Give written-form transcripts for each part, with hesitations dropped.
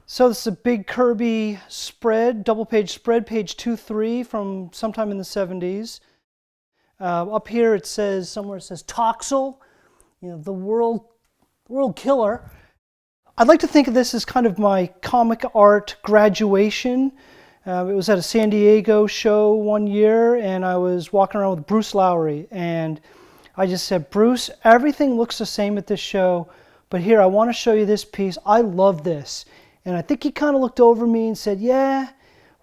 So this is a big Kirby spread, double page spread, page 2-3 from sometime in the 70s. Up here it says, somewhere it says Toxel, the world killer. I'd like to think of this as kind of my comic art graduation. It was at a San Diego show one year, and I was walking around with Bruce Lowry, and I just said, Bruce, everything looks the same at this show, but here, I want to show you this piece. I love this. And I think he kind of looked over me and said, yeah,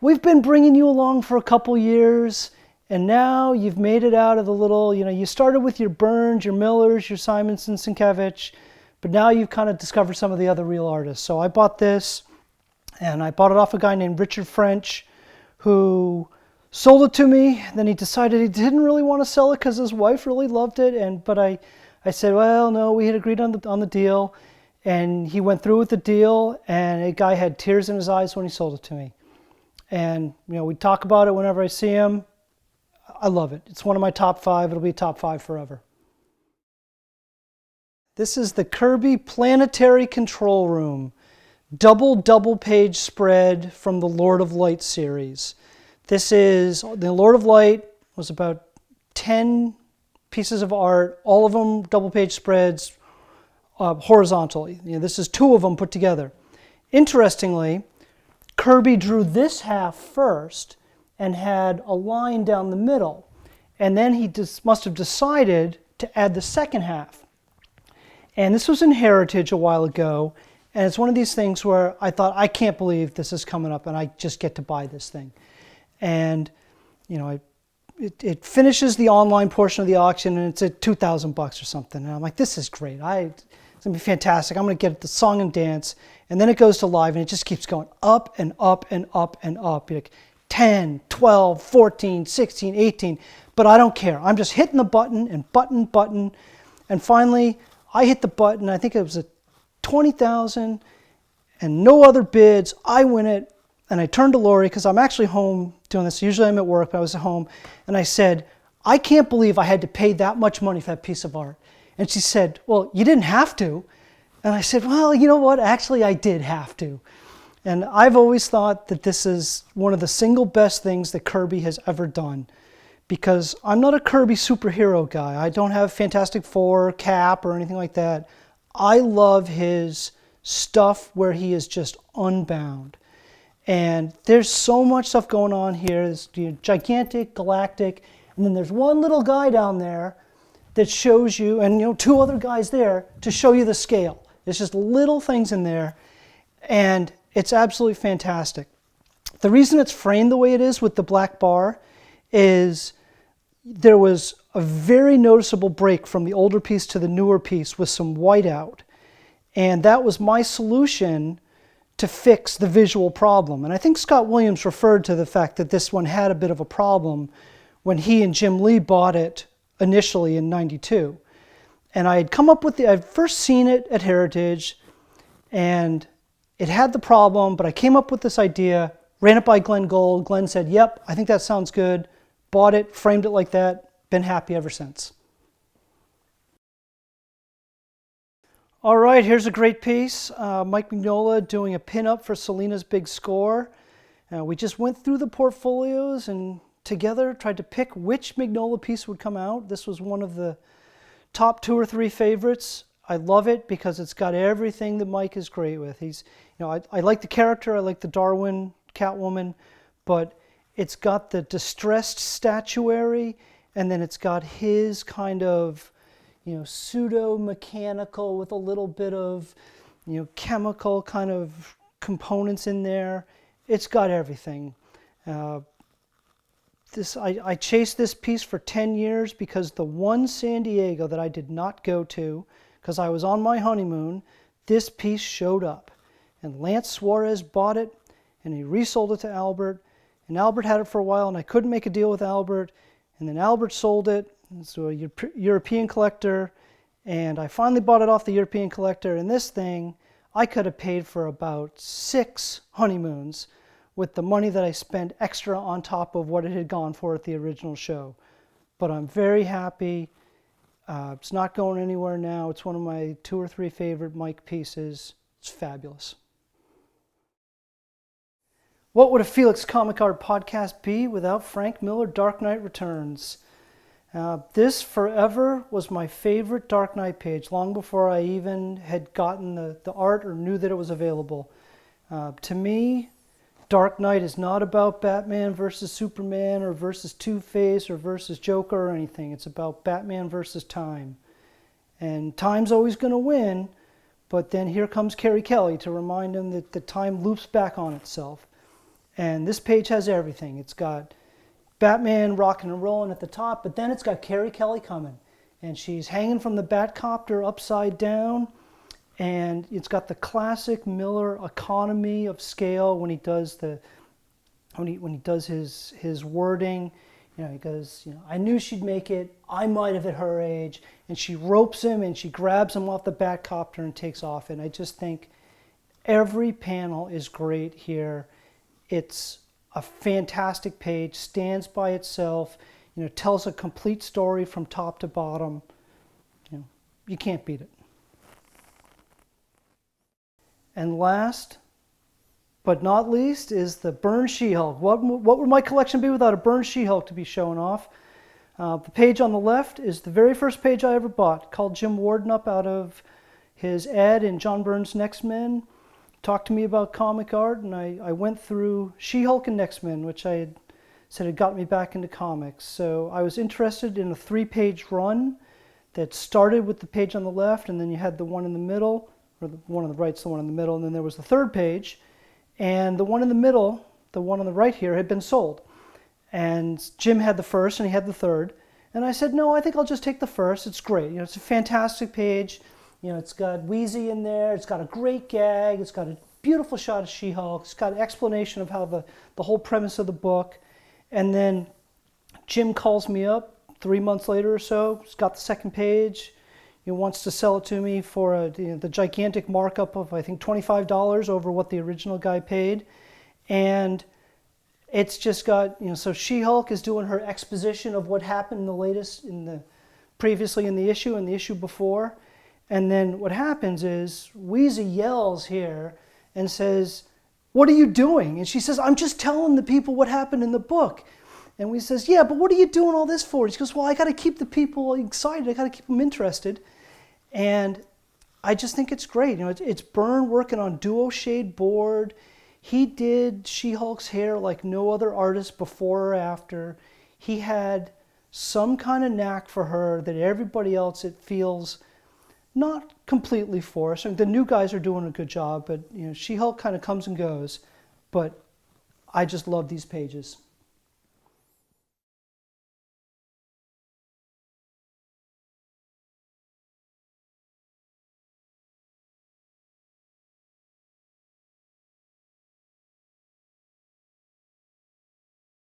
we've been bringing you along for a couple years, and now you've made it out of the little, you started with your Byrnes, your Millers, your Simonson, Sienkiewicz, but now you've kind of discovered some of the other real artists. So I bought this, and I bought it off a guy named Richard French, who sold it to me. Then he decided he didn't really want to sell it because his wife really loved it. But I said, well, no, we had agreed on the deal. And he went through with the deal, and a guy had tears in his eyes when he sold it to me. And we talk about it whenever I see him. I love it. It's one of my top 5. It'll be top 5 forever. This is the Kirby Planetary Control Room. Double page spread from the Lord of Light series. This is, the Lord of Light was about 10 pieces of art, all of them double page spreads, horizontally. This is 2 of them put together. Interestingly, Kirby drew this half first and had a line down the middle, and then he must have decided to add the second half. And this was in Heritage a while ago, and it's one of these things where I thought, I can't believe this is coming up and I just get to buy this thing. And it finishes the online portion of the auction, and it's at $2,000 or something. And I'm like, this is great. It's going to be fantastic. I'm going to get the song and dance. And then it goes to live, and it just keeps going up and up and up and up. You're like 10, 12, 14, 16, 18. But I don't care. I'm just hitting the button and button. And finally, I hit the button. I think it was at 20,000 and no other bids. I win it. And I turned to Lori, because I'm actually home doing this. Usually I'm at work, but I was at home. And I said, I can't believe I had to pay that much money for that piece of art. And she said, well, you didn't have to. And I said, well, you know what? Actually, I did have to. And I've always thought that this is one of the single best things that Kirby has ever done, because I'm not a Kirby superhero guy. I don't have Fantastic Four, Cap, or anything like that. I love his stuff where he is just unbound. And there's so much stuff going on here. There's gigantic, galactic, and then there's one little guy down there that shows you, and 2 other guys there to show you the scale. It's just little things in there, and it's absolutely fantastic. The reason it's framed the way it is with the black bar is there was a very noticeable break from the older piece to the newer piece with some whiteout, and that was my solution to fix the visual problem. And I think Scott Williams referred to the fact that this one had a bit of a problem when he and Jim Lee bought it initially in '92. And I had come up with I'd first seen it at Heritage, and it had the problem, but I came up with this idea, ran it by Glenn Gould. Glenn said, yep, I think that sounds good. Bought it, framed it like that, been happy ever since. All right, here's a great piece. Mike Mignola doing a pinup for Selena's big score. We just went through the portfolios and together tried to pick which Mignola piece would come out. This was one of the top 2 or 3 favorites. I love it because it's got everything that Mike is great with. I like the character, I like the Darwin Catwoman, but it's got the distressed statuary, and then it's got his kind of pseudo-mechanical with a little bit of chemical kind of components in there. It's got everything. I chased this piece for 10 years because the one San Diego that I did not go to, because I was on my honeymoon, this piece showed up. And Lance Suarez bought it, and he resold it to Albert. And Albert had it for a while, and I couldn't make a deal with Albert. And then Albert sold it to a European collector, and I finally bought it off the European collector. And this thing, I could have paid for about 6 honeymoons with the money that I spent extra on top of what it had gone for at the original show. But I'm very happy. It's not going anywhere now. It's one of my 2 or 3 favorite Mike pieces. It's fabulous. What would a Felix Comic Art podcast be without Frank Miller Dark Knight Returns? This forever was my favorite Dark Knight page, long before I even had gotten the art or knew that it was available. To me, Dark Knight is not about Batman versus Superman or versus Two-Face or versus Joker or anything. It's about Batman versus time. And time's always going to win, but then here comes Carrie Kelly to remind him that the time loops back on itself. And this page has everything. It's got Batman rocking and rolling at the top, but then it's got Carrie Kelly coming. And she's hanging from the Batcopter upside down. And it's got the classic Miller economy of scale when he does his wording. You know, he goes, you know, I knew she'd make it. I might have at her age. And she ropes him and she grabs him off the Batcopter and takes off. And I just think every panel is great here. It's a fantastic page, stands by itself, you know, tells a complete story from top to bottom. You know, you can't beat it. And last but not least is the Byrne She-Hulk. What would my collection be without a Byrne She-Hulk to be showing off? The page on the left is the very first page I ever bought, called Jim Warden up out of his ad in John Byrne's Next Men. Talked to me about comic art, and I went through She-Hulk and Next Men, which I had said had got me back into comics. So I was interested in a 3-page run that started with the page on the left, and then you had the one in the middle, or the one on the right's the one in the middle, and then there was the third page, and the one in the middle, the one on the right here, had been sold. And Jim had the first, and he had the third, and I said, no, I think I'll just take the first. It's great. You know, it's a fantastic page. You know, it's got Wheezy in there, it's got a great gag, it's got a beautiful shot of She-Hulk, it's got an explanation of how the whole premise of the book. And then Jim calls me up 3 months later or so, he's got the second page, he wants to sell it to me for the gigantic markup of, I think, $25 over what the original guy paid. And it's just got, you know, so She-Hulk is doing her exposition of what happened in the latest, previously in the issue and the issue before. And then what happens is Wheezy yells here and says, what are you doing? And she says, I'm just telling the people what happened in the book. And Wheezy says, yeah, but what are you doing all this for? And she goes, well, I got to keep the people excited. I got to keep them interested. And I just think it's great. You know, it's Byrne working on duo shade board. He did She-Hulk's hair like no other artist before or after. He had some kind of knack for her that everybody else, it feels, not completely forced. I mean, the new guys are doing a good job, but you know, She-Hulk kind of comes and goes. But I just love these pages.